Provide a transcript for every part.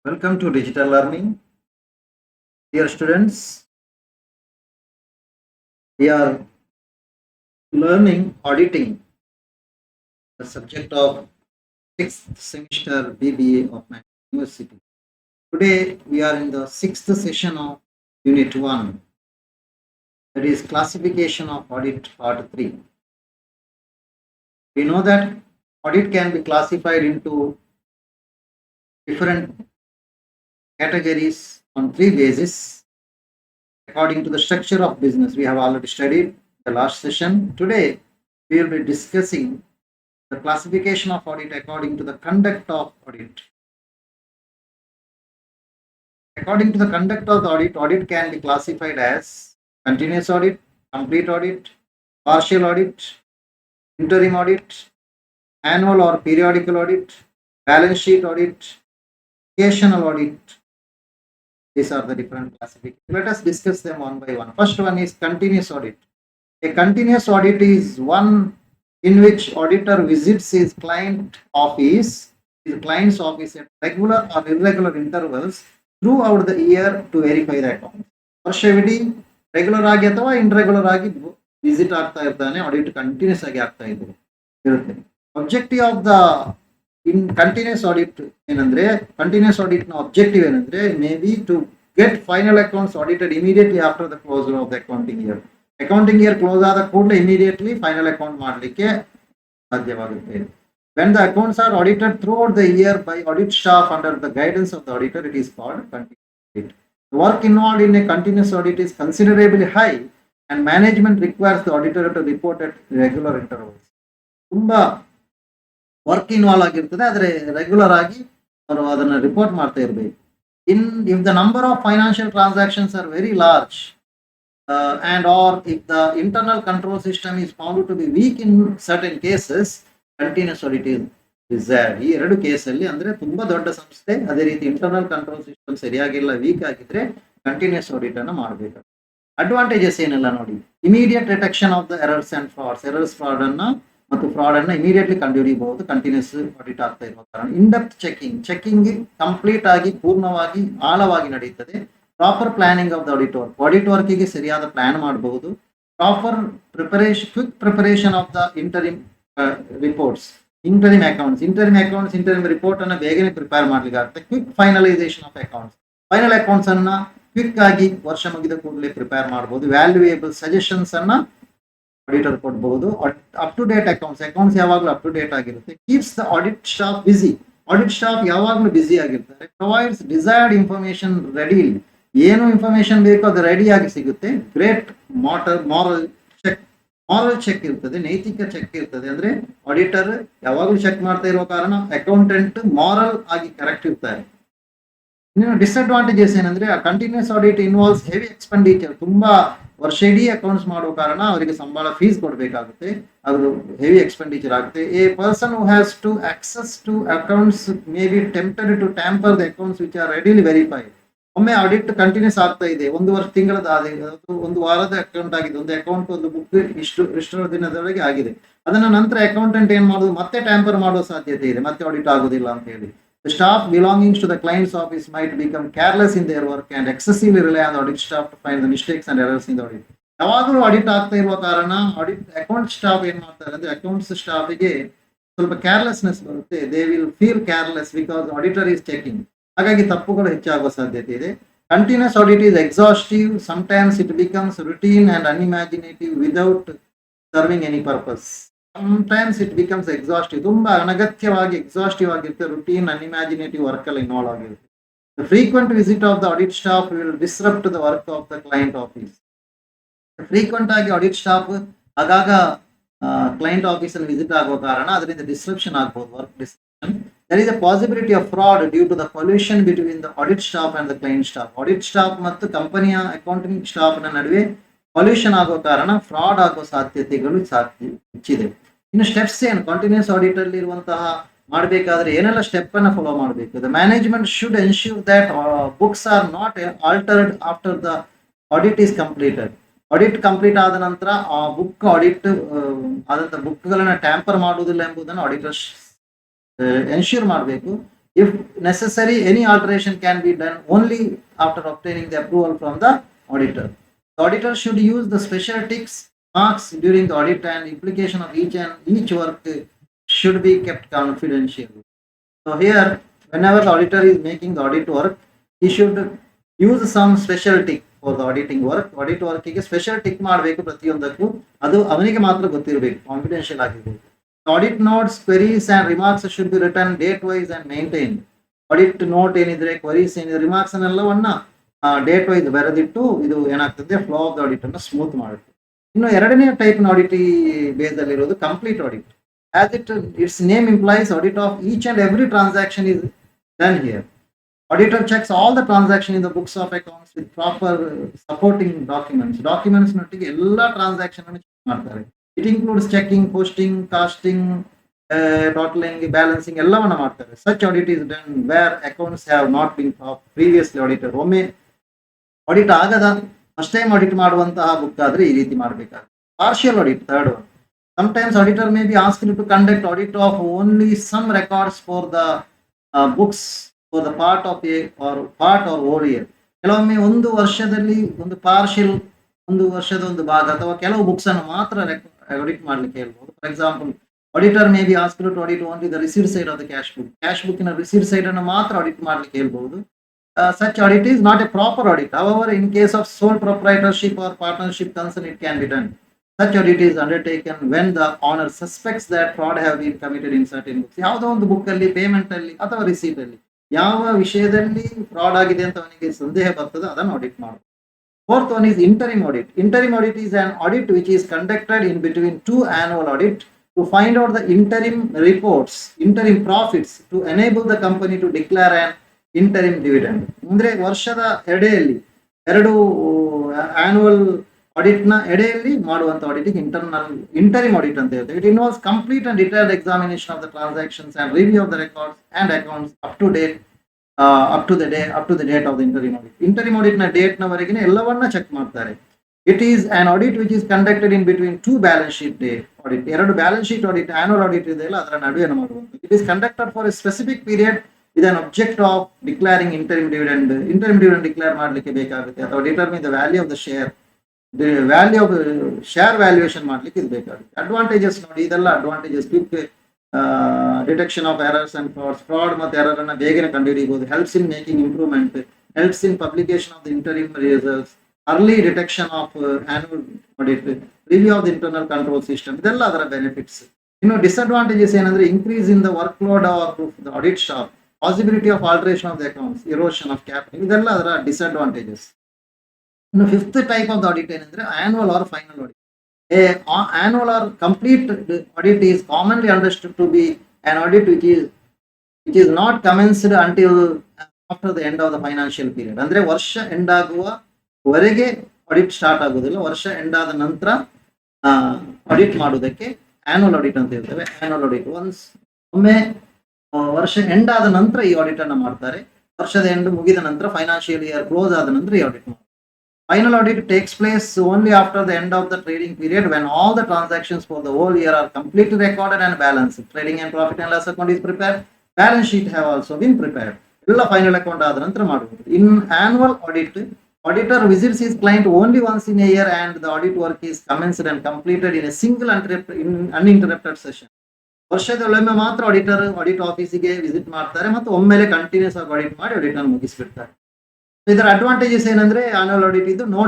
Welcome to digital learning. Dear students, we are learning auditing, the subject of 6th semester BBA of my university. Today we are in the 6th session of Unit 1, that is classification of audit part 3. We know that audit can be classified into different categories on 3 bases according to the structure of business. We have already studied the last session. Today we will be discussing the classification of audit according to the conduct of audit. According to the conduct of the audit can be classified as continuous audit, complete audit, partial audit, interim audit, annual or periodical audit, balance sheet audit, occasional audit. These are the different classifications. Let us discuss them one by one. First one is continuous audit. A continuous audit is one in which auditor visits his client's office at regular or irregular intervals throughout the year to verify the account. ವರ್ಷವಿಡೀ regular ಆಗಿ ಅಥವಾ ಇನ್ರೆಗ್ಯುಲರ್ ಆಗಿ visit ಆಗ್ತಾ ಇರ್ತಾನೆ, audit continuous ಆಗಿ ಆಗ್ತಾ ಇರುತ್ತೆ. Objective of the in continuous audit ಏನಂದ್ರೆ, ಕಂಟಿನ್ಯೂಸ್ ಆಡಿಟ್ ನ ಆಬ್ಜೆಕ್ಟಿವ್ ಏನಂದ್ರೆ, may be to get final accounts audited immediately after the closure of the accounting year. Accounting year close ಆದ ಕೂಡಲೇ ಇಮಿಡಿಯೇಟ್ಲಿ ಫೈನಲ್ ಅಕೌಂಟ್ ಮಾಡಲಿಕ್ಕೆ ಸಾಧ್ಯವಾಗುತ್ತೆ. When the accounts are audited throughout the year by audit staff under the guidance of the auditor, it is called continuous audit. The work involved in a continuous audit is considerably high and management requires the auditor to report at regular intervals. ತುಂಬಾ work involve ಆಗಿರ್ತದೆ, ಆದರೆ regular ಆಗಿ ಅವರು ಅದನ್ನು report ಮಾಡ್ತಾ ಇರಬೇಕು. If the number of financial transactions are very large and or if the internal control system is found to be weak in certain cases, continuous audit desired. ಈ ಎರಡು ಕೇಸಲ್ಲಿ ಅಂದ್ರೆ ತುಂಬಾ ದೊಡ್ಡ ಸಂಸ್ಥೆ, ಅದೇ ರೀತಿ ಇಂಟರ್ನಲ್ ಕಂಟ್ರೋಲ್ ಸಿಸ್ಟಮ್ ಸರಿಯಾಗಿಲ್ಲ, ವೀಕ್ ಆಗಿದ್ರೆ ಕಂಟಿನ್ಯೂಸ್ ಆಡಿಟ್ ಅನ್ನು ಮಾಡಬೇಕು. ಅಡ್ವಾಂಟೇಜಸ್ ಏನೆಲ್ಲ ನೋಡಿ. Immediate detection of the errors and frauds, fraud ಅನ್ನ ಮತ್ತು ಫ್ರಾಡ್ ಅನ್ನ ಇಮಿಡಿಯೇಟ್ಲಿ ಕಂಡುಹಿಡಿಯಬಹುದು ಕಂಟಿನ್ಯೂಸ್ ಆಡಿಟ್ ಆಗ್ತಾ ಇರುವ ಕಾರಣ. ಇನ್ಡೆಪ್ತ್ ಚೆಕಿಂಗ್ ಕಂಪ್ಲೀಟ್ ಆಗಿ ಪೂರ್ಣವಾಗಿ ಆಳವಾಗಿ ನಡೆಯುತ್ತದೆ. Proper planning of the audit ವರ್ಕಿಗೆ ಸರಿಯಾದ ಪ್ಲಾನ್ ಮಾಡಬಹುದು. Proper quick preparation of the interim reports, interim report ಅನ್ನ ಬೇಗನೆ ಪ್ರಿಪೇರ್ ಮಾಡ್ಲಿಕ್ಕೆ ಆಗುತ್ತೆ. Quick finalisation of accounts, final accounts ಅನ್ನ ಕ್ವಿಕ್ ಆಗಿ ವರ್ಷ ಮುಗಿದ ಕೂಡಲೇ ಪ್ರಿಪೇರ್ ಮಾಡಬಹುದು. ವ್ಯಾಲ್ಯೂಯೇಬಲ್ ಸಜೆಷನ್ಸ್ ಅನ್ನ ಆಡಿಟರ್ ಕೊಡಬಹುದು. ಅಪ್ ಟು ಡೇಟ್ ಅಕೌಂಟ್ಸ್ ಯಾವಾಗಲೂ ಅಪ್ ಟು ಡೇಟ್ ಆಗಿರುತ್ತೆ. Keeps the audit staff busy, audit staff ಯಾವಾಗಲೂ ಬಿಸಿ ಆಗಿರ್ತಾರೆ. ಪ್ರೊವೈಡ್ಸ್ ಡಿಸೈರ್ಡ್ ಇನ್ಫಾರ್ಮೇಶನ್ ರೆಡಿಲಿ, ಏನು ಇನ್ಫಾರ್ಮೇಶನ್ ಬೇಕೋ ಅದು ರೆಡಿಯಾಗಿ ಸಿಗುತ್ತೆ. ಗ್ರೇಟ್ ಮಾರಲ್ ಚೆಕ್ ಇರ್ತದೆ, ನೈತಿಕ ಚೆಕ್ ಇರ್ತದೆ. ಅಂದ್ರೆ ಆಡಿಟರ್ ಯಾವಾಗಲೂ ಚೆಕ್ ಮಾಡ್ತಾ ಇರುವ ಕಾರಣ ಅಕೌಂಟೆಂಟ್ ಮಾರಲ್ ಆಗಿ ಕರೆಕ್ಟ್ ಇರ್ತಾರೆ. ಇನ್ನು ಡಿಸ್ಅಡ್ವಾಂಟೇಜಸ್ ಏನಂದ್ರೆ, continuous audit involves heavy expenditure. ತುಂಬಾ ವರ್ಷ ಇಡೀ ಅಕೌಂಟ್ಸ್ ಮಾಡೋ ಕಾರಣ ಅವರಿಗೆ ಸಂಬಳ ಫೀಸ್ ಕೊಡಬೇಕಾಗುತ್ತೆ, ಅದು ಹೆವಿ ಎಕ್ಸ್ಪೆಂಡಿಚರ್ ಆಗುತ್ತೆ. A person who has to access to accounts may be tempted to tamper the accounts which are readily verified. ಒಮ್ಮೆ ಆಡಿಟ್ ಕಂಟಿನ್ಯೂಸ್ ಆಗ್ತಾ ಇದೆ, ಒಂದು ತಿಂಗಳದ ಒಂದು ವಾರದ ಅಕೌಂಟ್ ಆಗಿದೆ, ಒಂದು ಅಕೌಂಟ್ ಒಂದು ಬುಕ್ ಇಷ್ಟು ದಿನದವರೆಗೆ ಆಗಿದೆ, ಅದನ್ನ ನಂತರ ಅಕೌಂಟೆಂಟ್ ಏನ್ ಮಾಡೋದು, ಮತ್ತೆ ಟ್ಯಾಂಪರ್ ಮಾಡೋ ಸಾಧ್ಯತೆ ಇದೆ, ಮತ್ತೆ ಆಡಿಟ್ ಆಗೋದಿಲ್ಲ ಅಂತ ಹೇಳಿ. The staff belonging to the client's office might become careless in their work and excessively rely on the audit staff to find the mistakes and errors in the audit. ಯಾವಾಗಲೂ audit ಆಗ್ತಾ ಇರುವ ಕಾರಣ account staff ಏನ್ ಮಾಡ್ತಾರೆ ಅಂದ್ರೆ, accounts ಸ್ಟಾಫಿಗೆ ಸ್ವಲ್ಪ carelessness ಬರುತ್ತೆ. They will feel careless because auditor is checking. ಹಾಗಾಗಿ ತಪ್ಪುಗಳು ಹೆಚ್ಚಾಗುವ ಸಾಧ್ಯತೆ ಇದೆ. Continuous audit is exhaustive. Sometimes it becomes routine and unimaginative without serving any purpose. Sometimes it becomes exhaustive, ತುಂಬಾ ಅನಗತ್ಯವಾಗಿ ಎಕ್ಸಾಸ್ಟಿವ್ ಆಗಿರುತ್ತೆ, ರುಟೀನ್ ಅನ್ಇಮ್ಯಾಜಿನೇಟಿವ್ ವರ್ಕ್ ಅಲ್ಲಿ ಇನ್ವಾಲ್ವ್ ಆಗಿರುತ್ತೆ. The frequent visit of the audit staff will disrupt the work of the client office. Frequent ಆಗಿ audit staff ಆಗಾಗ client office ಅಲ್ಲಿ visit ಆಗುವ ಕಾರಣ ಅದರಿಂದ ಡಿಸ್ರಪ್ಷನ್ ಆಗ್ಬಹುದು, work disruption. There is a possibility of fraud due to the collusion between the audit staff and the client staff. Audit staff ಮತ್ತು ಕಂಪನಿಯ accounting staff ನ ನಡುವೆ ಪೊಲ್ಯೂಷನ್ ಆಗೋ ಕಾರಣ ಫ್ರಾಡ್ ಆಗೋ ಸಾಧ್ಯತೆಗಳು ಹೆಚ್ಚಿದೆ. ಇನ್ನು ಸ್ಟೆಪ್ಸ್ ಏನು, ಕಂಟಿನ್ಯೂಸ್ ಆಡಿಟ್ ಅಲ್ಲಿ ಇರುವಂತಹ ಮಾಡಬೇಕಾದ್ರೆ ಏನೆಲ್ಲ ಸ್ಟೆಪ್ ಅನ್ನ ಫಾಲೋ ಮಾಡಬೇಕು. The management should ensure that books are not altered after the audit is completed. Audit complete ಆದ ನಂತರ ಆ ಬುಕ್ ಆಡಿಟ್ ಆದಂತ ಬುಕ್ಗಳನ್ನ ಟ್ಯಾಂಪರ್ ಮಾಡುವುದಿಲ್ಲ ಎಂಬುದನ್ನು ಆಡಿಟರ್ ಎನ್ಶ್ಯೂರ್ ಮಾಡಬೇಕು. If necessary, any alteration can be done only after obtaining the approval from the auditor. The auditor should use the special ticks marks during the audit, and implication of each work should be kept confidential. So here, whenever the auditor is making the audit work, he should use some special tick for the auditing work. Audit work ಗೆ special tick ಮಾಡಬೇಕು ಪ್ರತಿಯೊಂದಕ್ಕೂ, ಅದು ಅವನಿಗೆ ಮಾತ್ರ ಗೊತ್ತಿರಬೇಕು, confidential ಆಗಿರಬೇಕು. Audit notes, queries and remarks should be written date wise and maintained. Audit note ಏನಿದ್ರೆ, queries ಏನಿದ್ರೆ, ರಿಮಾರ್ಕ್ಸ್ ಅನ್ನೆಲ್ಲವನ್ನ ಡೇಟ್ ವೈಸ್ ಬರೆದಿಟ್ಟು ಇದು ಏನಾಗ್ತದೆ, ಫ್ಲೋ ಆಫ್ ದ ಆಡಿಟ್ ಅನ್ನು ಸ್ಮೂತ್ ಮಾಡುತ್ತೆ. ಇನ್ನು ಎರಡನೇ ಟೈಪ್ ಆಡಿಟ್ ಬೇಸ್ ಅಲ್ಲಿ ಇರೋದು complete audit. As its name implies, audit of each and every transaction is done here. Auditor checks all the transaction in the books of accounts with proper supporting documents. Documents ನೊಟ್ಟಿಗೆ ಎಲ್ಲ transaction ಅನ್ನು check ಮಾಡ್ತಾರೆ. It includes checking, posting, casting, totaling, balancing ಎಲ್ಲವನ್ನ ಮಾಡ್ತಾರೆ. Such audit is done where accounts have not been previously audited. ಒಮ್ಮೆ audit ಆಗದ first time audit ಮಾಡುವಂತಹ book ಆದ್ರೆ ಈ ರೀತಿ ಮಾಡಬೇಕಾಗುತ್ತೆ. Partial audit, third one. Sometimes auditor may be asked to conduct audit of only some records for the books for the part or whole year. ಕೆಲವೊಮ್ಮೆ ಒಂದು ವರ್ಷದಲ್ಲಿ ಒಂದು ಪಾರ್ಷಿಯಲ್, ಒಂದು ವರ್ಷದ ಒಂದು ಭಾಗ ಅಥವಾ ಕೆಲವು ಬುಕ್ಸ್ ಅನ್ನು ಮಾತ್ರ ಆಡಿಟ್ ಮಾಡ್ಲಿಕ್ಕೆ ಹೇಳ್ಬೋದು. For example, auditor may be asked to audit only the receipt side of the cash book. Cash ಬುಕ್ಕಿನ ರಿಸೀಟ್ ಸೈಡ್ ಅನ್ನು ಮಾತ್ರ ಆಡಿಟ್ ಮಾಡ್ಲಿಕ್ಕೆ ಹೇಳ್ಬೋದು. Such audit is not a proper audit. However, in case of sole proprietorship or partnership concern, it can be done. Such audit is undertaken when the owner suspects that fraud have been committed in certain books. ಯಾವುದೋ ಒಂದು book ಅಲ್ಲಿ, payment ಅಲ್ಲಿ ಅಥವಾ receipt ಅಲ್ಲಿ ಯಾವ ವಿಷಯದಲ್ಲಿ fraud ಆಗಿದೆ ಅಂತ ಅವನಿಗೆ ಸಂದೇಹ ಬರ್ತದೆ, ಅದನ್ನು ಆಡಿಟ್ ಮಾಡೋದು. Fourth one is interim audit. Interim audit is an audit which is conducted in between two annual audit to find out the interim reports, interim profits, to enable the company to declare an interim dividend. ಅಂದ್ರೆ ವರ್ಷದ ಎಡೆಯಲ್ಲಿ ಎರಡು annual audit ನ ಎಡೆಯಲ್ಲಿ ಮಾಡುವಂತ auditing interim audit ಅಂತ ಹೇಳ್ತೇವೆ. It involves complete and detailed examination of the transactions and review of the records and accounts up to the date of the interim audit. Interim audit ನ date ನವರೆಗೆ ಎಲ್ಲವನ್ನ check ಮಾಡ್ತಾರೆ. It is an audit which is conducted in between two balance sheet audit. ಎರಡು balance sheet audit, annual audit ಇದೆಯಲ್ಲ, ಅದರ ನಡುವೆ ಮಾಡುವಂಥದ್ದು. It is conducted for a specific period with an object of declaring interim dividend. Interim dividend declare ಮಾಡಲಿಕ್ಕೆ ಬೇಕಾಗುತ್ತೆ, ಅಥವಾ determine the value of the share, value of share valuation ಮಾಡ್ಲಿಕ್ಕೆ ಇದು ಬೇಕಾಗುತ್ತೆ. ಅಡ್ವಾಂಟೇಜಸ್ ನೋಡಿ, ಇದೆಲ್ಲ advantages. Quick detection of errors and frauds. Fraud ಮತ್ತು error ಅನ್ನ ಬೇಗನೆ ಕಂಡುಹಿಡಿಯಬಹುದು. Helps in making improvement, helps in publication of the interim results, early detection of annual audit, review of the internal control system, ಇದೆಲ್ಲ ಅದರ benefits. ಇನ್ನು disadvantages ಏನಂದ್ರೆ, increase in the work load of the audit staff, possibility of alteration of the accounts, erosion of capital, ಇದೆಲ್ಲ ಅದರ disadvantages. ಇನ್ನು fifth type of the audit ಏನಂದ್ರೆ annual or final audit. Annual or complete audit is commonly understood to be an audit which is not commenced until after the end of the financial period. ಅಂದ್ರೆ ವರ್ಷ end ಆಗುವವರೆಗೆ audit start ಆಗುವುದಿಲ್ಲ, ವರ್ಷ end ಆದ ನಂತರ audit ಮಾಡುವುದಕ್ಕೆ annual audit ಅಂತ ಹೇಳ್ತೇವೆ. ಆನ್ಯುವಲ್ ಆಡಿಟ್ ಒಮ್ಮೆ ವರ್ಷ ಎಂಡ್ ಆದ ನಂತರ ಈ ಆಡಿಟ್ ಅನ್ನ ಮಾಡ್ತಾರೆ. ವರ್ಷದ ಎಂಡ್ ಮುಗಿದ ನಂತರ, ಫೈನಾನ್ಷಿಯಲ್ ಇಯರ್ ಕ್ಲೋಸ್ ಆದ ನಂತರ ಈ ಆಡಿಟ್ ಮಾಡ್ತಾರೆ. Final audit takes place only after the end of the trading period, when all the transactions for the whole year are completely recorded and balanced. Trading and profit and loss account is prepared. Balance sheet have also been prepared. Illa final account ಆದ ನಂತರ ಮಾಡುವುದು. In annual audit, auditor visits his client only once in a year, and the audit work is commenced and completed in a single uninterrupted session. ವರ್ಷದೊಳೊಮ್ಮೆ ಮಾತ್ರ audit ಆಫೀಸಿಗೆ visit ಮಾಡ್ತಾರೆ ಮತ್ತು ಒಮ್ಮೆಲೆ continuous ಆಗಿ audit ಮಾಡಿ ಆಡಿಟ್ ಅನ್ನು ಮುಗಿಸ್ಬಿಡ್ತಾರೆ. ಇದರ ಅಡ್ವಾಂಟೇಜಸ್ ಏನಂದ್ರೆ, ಆನ್ಯುವಲ್ ಆಡಿಟ್ ಇದು no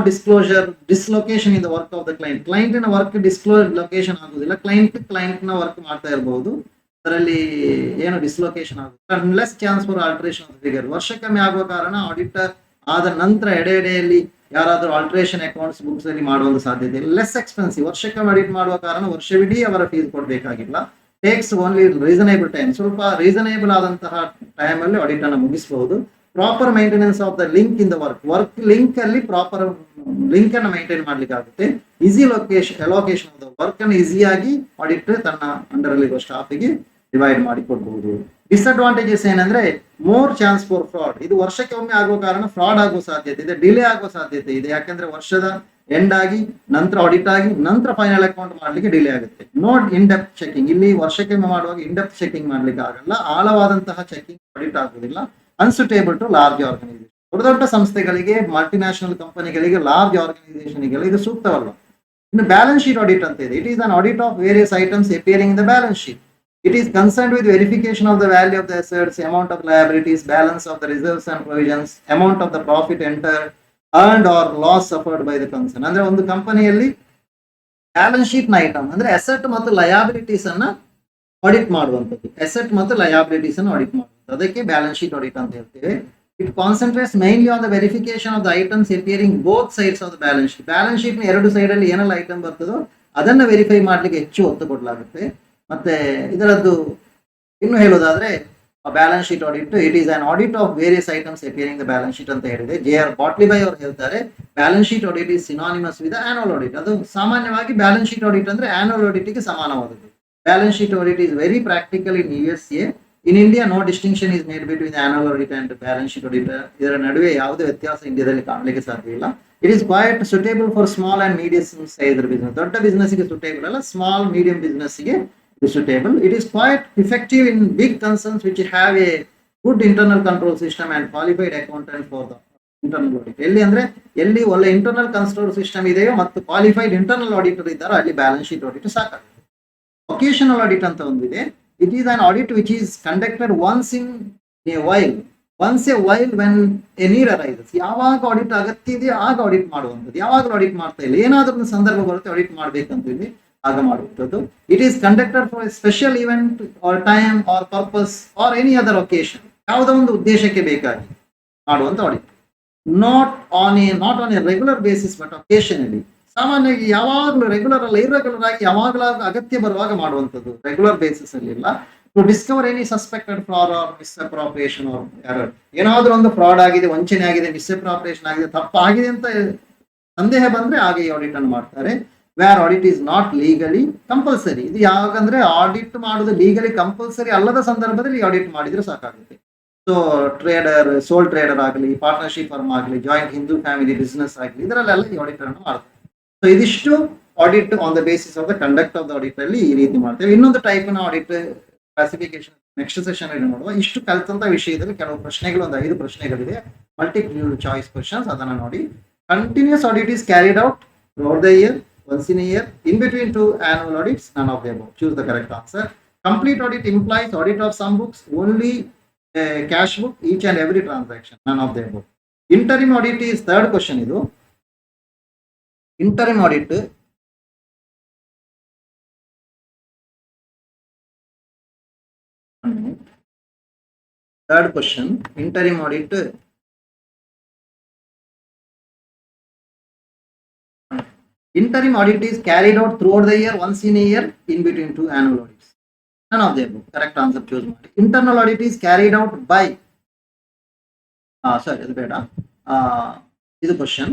dislocation in the work of the client. ಕ್ಲೈಂಟಿನ ವರ್ಕ್ ಲೊಕೇಶನ್ ಆಗುದಿಲ್ಲ. ಕ್ಲೈಂಟ್ ನ ವರ್ಕ್ ಮಾಡ್ತಾ ಇರಬಹುದು, ಅದರಲ್ಲಿ ಏನು ಡಿಸ್ಲೊಕೇಶನ್ ಆಗುತ್ತೆ. Less chance for alteration of figure. ವರ್ಷಕ್ಕೊಮ್ಮೆ ಆಗುವ ಕಾರಣ ಆಡಿಟ್ ಆದ ನಂತರ ಎಡೆಯಲ್ಲಿ ಯಾರಾದರೂ ಆಲ್ಟ್ರೇಷನ್ ಅಕೌಂಟ್ಸ್ ಬುಕ್ಸ್ ಅಲ್ಲಿ ಮಾಡುವ ಸಾಧ್ಯತೆ ಇಲ್ಲ. Less expensive. ವರ್ಷಕ್ಕೊಮ್ಮೆ ಆಡಿಟ್ ಮಾಡುವ ಕಾರಣ ವರ್ಷವಿಡೀ ಅವರ ಫೀಸ್ ಕೊಡಬೇಕಾಗಿಲ್ಲ. Takes only reasonable time. ಸ್ವಲ್ಪ ರೀಸನೇಬಲ್ ಆದಂತಹ ಟೈಮ್ ಅಲ್ಲಿ ಆಡಿಟ್ ಅನ್ನು ಮುಗಿಸಬಹುದು. Proper maintenance of the link in the work link ಅಲ್ಲಿ ಪ್ರಾಪರ್ ಲಿಂಕ್ ಅನ್ನು ಮೇಂಟೈನ್ ಮಾಡ್ಲಿಕ್ಕೆ ಆಗುತ್ತೆ. Easy allocation of the work ಅನ್ನು ಈಸಿಯಾಗಿ ಆಡಿಟ್ ತನ್ನ ಅಂಡರ್ ಅಲ್ಲಿರುವ ಸ್ಟಾಫಿಗೆ ಡಿವೈಡ್ ಮಾಡಿ ಕೊಡಬಹುದು. ಡಿಸ್ಅಡ್ವಾಂಟೇಜಸ್ ಏನಂದ್ರೆ ಮೋರ್ ಚಾನ್ಸ್ ಫಾರ್ ಫ್ರಾಡ್. ಇದು ವರ್ಷಕ್ಕೆ ಒಮ್ಮೆ ಆಗುವ ಕಾರಣ ಫ್ರಾಡ್ ಆಗುವ ಸಾಧ್ಯತೆ ಇದೆ, ಡಿಲೇ ಆಗುವ ಸಾಧ್ಯತೆ ಇದೆ. ಯಾಕಂದ್ರೆ ವರ್ಷದ ಎಂಡ್ ಆಗಿ ನಂತರ ಆಡಿಟ್ ಆಗಿ ನಂತರ ಫೈನಲ್ ಅಕೌಂಟ್ ಮಾಡ್ಲಿಕ್ಕೆ ಡಿಲೇ ಆಗುತ್ತೆ. ನೋಟ್ ಇನ್ ಡೆಪ್ತ್ ಚೆಕಿಂಗ್, ಇಲ್ಲಿ ವರ್ಷಕ್ಕೆ ಮಾಡುವಾಗ ಇನ್ ಡೆಪ್ತ್ ಚೆಕಿಂಗ್ ಮಾಡ್ಲಿಕ್ಕೆ ಆಗಲ್ಲ, ಆಳವಾದಂತಹ ಚೆಕಿಂಗ್ ಆಡಿಟ್ ಆಗುದಿಲ್ಲ. ಅನ್ಸುಟೇಬಲ್ ಟು ಲಾರ್ಜ್ ಆರ್ಗನೈಸೇಷನ್, ದೊಡ್ಡ ದೊಡ್ಡ ಸಂಸ್ಥೆಗಳಿಗೆ, ಮಲ್ಟಿನ್ಯಾಷನಲ್ ಕಂಪನಿಗಳಿಗೆ, ಲಾರ್ಜ್ ಆರ್ಗನೈಸೇಷನ್ಗಳಿಗೆ ಇದು ಸೂಕ್ತವಲ್ಲ. ಇನ್ನು ಬ್ಯಾಲೆನ್ಸ್ ಶೀಟ್ ಆಡಿಟ್ ಅಂತ ಇದೆ. It is an audit of various items appearing in the balance sheet. It is concerned with verification of the value of the assets, amount of liabilities, balance of the reserves and provisions, amount of the profit entered, earned or loss suffered by the concern. ಅಂದ್ರೆ ಒಂದು ಕಂಪನಿಯಲ್ಲಿ balance sheet ನ item ಅಂದ್ರೆ asset ಮತ್ತು liabilities ಅನ್ನ audit ಮಾಡುವಂಥದ್ದು. Asset ಮತ್ತು liabilities ಅನ್ನು ಆಡಿಟ್ ಮಾಡುವಂಥದ್ದು, ಅದಕ್ಕೆ ಬ್ಯಾಲೆನ್ಸ್ ಶೀಟ್ ಆಡಿಟ್ ಅಂತ ಹೇಳ್ತೇವೆ. It concentrates mainly on the verification of the items appearing both sides of the balance sheet. Balance sheet ನ ಎರಡು ಸೈಡ್ ಅಲ್ಲಿ ಏನೆಲ್ಲ ಐಟಮ್ ಬರ್ತದೋ ಅದನ್ನ ವೆರಿಫೈ ಮಾಡ್ಲಿಕ್ಕೆ ಹೆಚ್ಚು ಒತ್ತು ಕೊಡಲಾಗುತ್ತೆ. ಮತ್ತೆ ಇದರದ್ದು ಇನ್ನು ಹೇಳೋದಾದ್ರೆ balance sheet audit, it is an audit of various items appearing the balance sheet ಅಂತ ಹೇಳಿದೆ. JR ಬಾಟ್ಲಿಬೈ ಅವರು ಹೇಳ್ತಾರೆ balance sheet audit is synonymous with annual audit. ಅದು ಸಾಮಾನ್ಯವಾಗಿ ಬ್ಯಾಲೆನ್ಸ್ ಶೀಟ್ ಆಡಿಟ್ ಅಂದ್ರೆ ಆನ್ಯುವಲ್ ಆಡಿಟ್ ಗೆ ಸಮಾನವಾದದ್ದು. Balance sheet audit is very practical in USA. In India no distinction is made between annual audit and balance sheet audit. ಇದರ ನಡುವೆ ಯಾವುದೇ ವ್ಯತ್ಯಾಸ ಇಂಡಿಯಾದಲ್ಲಿ ಕಾಣಲಿಕ್ಕೆ ಸಾಧ್ಯ ಇಲ್ಲ. It is quite suitable for small and medium size business. ದೊಡ್ಡ business ಗೆ ಸುಟೇಬಲ್ ಅಲ್ಲ, ಸ್ಮಾಲ್ ಮೀಡಿಯಂ ಬಿಸ್ನೆಸ್ ಗೆ suitable. It is quite effective in big concerns which have a good internal control system and qualified accountant for the internal audit. ಎಲ್ಲಿ ಒಳ್ಳೆ internal control system ಇದೆಯೋ ಮತ್ತು qualified internal auditor ಇದ್ದಾರೋ ಅಲ್ಲಿ balance sheet audit ಸಾಕಾಗುತ್ತೆ. Occasional audit ಅಂತ ಒಂದಿದೆ. It is an audit which is conducted once in a while when A need arises. ಯಾವಾಗ ಆಡಿಟ್ ಅಗತ್ಯ ಇದೆಯೋ ಆಗ ಆಡಿಟ್ ಮಾಡುವಂಥದ್ದು, ಯಾವಾಗಲೂ ಆಡಿಟ್ ಮಾಡ್ತಾ ಇಲ್ಲ, ಏನಾದ್ರೂ ಒಂದು ಸಂದರ್ಭ ಬರುತ್ತೆ ಆಡಿಟ್ ಮಾಡ್ಬೇಕಂತೀವಿ ಆಗ ಮಾಡುವಂಥದ್ದು. It is conducted for a special event or time or purpose or any other occasion. ಯಾವುದೋ ಒಂದು ಉದ್ದೇಶಕ್ಕೆ ಬೇಕಾಗಿ ಮಾಡುವಂತ audit. Not on a regular basis but occasionally. ಸಾಮಾನ್ಯವಾಗಿ ಯಾವಾಗಲೂ ರೆಗ್ಯುಲರ್ ಅಲ್ಲ, ಇರ್ರೆಗ್ಯುಲರ್ ಆಗಿ ಯಾವಾಗಲೂ ಅಗತ್ಯ ಬರುವಾಗ ಮಾಡುವಂಥದ್ದು, ರೆಗ್ಯುಲರ್ ಬೇಸಿಸ್ ಅಲ್ಲಿ ಇಲ್ಲ. To discover any suspected fraud or misappropriation or error. ಏನಾದ್ರೂ ಒಂದು ಫ್ರಾಡ್ ಆಗಿದೆ, ವಂಚನೆ ಆಗಿದೆ, ಮಿಸ್ಅಪ್ರಾಪ್ರಿಯೇಷನ್ ಆಗಿದೆ, ತಪ್ಪಾಗಿದೆ ಅಂತ ಸಂದೇಹ ಬಂದ್ರೆ ಆಗ ಈ ಆಡಿಟ್ ಅನ್ನು ಮಾಡ್ತಾರೆ. Where audit is not legally compulsory. ಇದು ಯಾಕಂದ್ರೆ ಆಡಿಟ್ ಮಾಡೋದು ಲೀಗಲಿ ಕಂಪಲ್ಸರಿ ಅಲ್ಲದ ಸಂದರ್ಭದಲ್ಲಿ ಆಡಿಟ್ ಮಾಡಿದ್ರೆ ಸಾಕಾಗುತ್ತೆ. ಸೊ ಸೋಲ್ ಟ್ರೇಡರ್ ಆಗಲಿ, ಪಾರ್ಟ್ನರ್ಶಿಪ್ ಫರ್ಮ್ ಆಗಲಿ, ಜಾಯಿಂಟ್ ಹಿಂದೂ ಫ್ಯಾಮಿಲಿ ಬಿಸ್ನೆಸ್ ಆಗಲಿ, ಇದರಲ್ಲೆಲ್ಲ ಈ ಆಡಿಟ್ ಅನ್ನು ಮಾಡ್ತಾರೆ. ಸೊ ಇದಿಷ್ಟು audit on the basis of the conduct of the audit ಅಲ್ಲಿ ಈ ರೀತಿ ಮಾಡ್ತೇವೆ. ಇನ್ನೊಂದು ಟೈಪ್ ನ ಆಡಿಟ್ ಕ್ಲಾಸಿಫಿಕೇಶನ್ ನೆಕ್ಸ್ಟ್ ಸೆಷನ್ ಅಲ್ಲಿ ನೋಡುವ. ಇಷ್ಟು ಕಲಿತಂತ ವಿಷಯದಲ್ಲಿ ಕೆಲವು ಪ್ರಶ್ನೆಗಳು, ಒಂದು 5 ಪ್ರಶ್ನೆಗಳಿದೆ, ಮಲ್ಟಿಪಲ್ ಚಾಯ್ಸ್ ಕ್ವಶನ್ಸ್, ಅದನ್ನ ನೋಡಿ. Continuous audit is carried out throughout the year, once in a year, in between 2 annual audits, none of the above. Choose the correct answer. Complete audit implies audit of some books, only cash book, each and every transaction, none of the above. Interim audit is third question. Idu interim audit third question. Interim audit is carried out throughout the year, once in a year, in between 2 annual audits. None of the above. Correct answer choose. Internal audit is carried out by sorry, ಇದು ಬೇಡ. ಇದು question.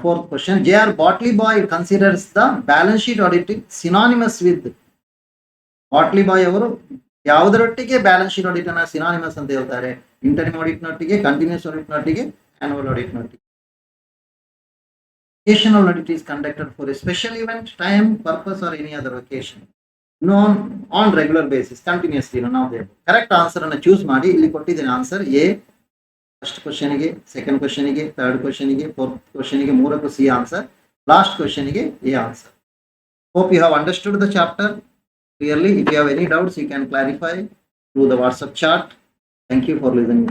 Fourth question. JR Botley considers the balance sheet auditing synonymous with. Botley ಅವರು ಯಾವುದರೊಟ್ಟಿಗೆ balance sheet audit ಅನ್ನ synonymous ಅಂತ ಹೇಳ್ತಾರೆ? Interim audit ನೊಟ್ಟಿಗೆ, continuous audit ನೊಟ್ಟಿಗೆ, ಆನ್ಯುವಲ್ ಆಡಿಟ್ ನೊಟ್ಟಿಗೆ. Occasional audit is conducted for a special event, time, purpose or any other occasion. Known on regular basis, continuously. None of the above. Correct answer ಅನ್ನು choose ಮಾಡಿ. ಇಲ್ಲಿ ಕೊಟ್ಟಿದ್ದೇನೆ answer A first question ಗೆ, second question ಗೆ, third question ಗೆ, fourth question ಗೆ, ಮೂರಕ್ಕೂ C answer, last question ಗೆ A answer. Hope you have understood the chapter clearly. If you have any doubts, you can clarify through the WhatsApp chat. Thank you for listening.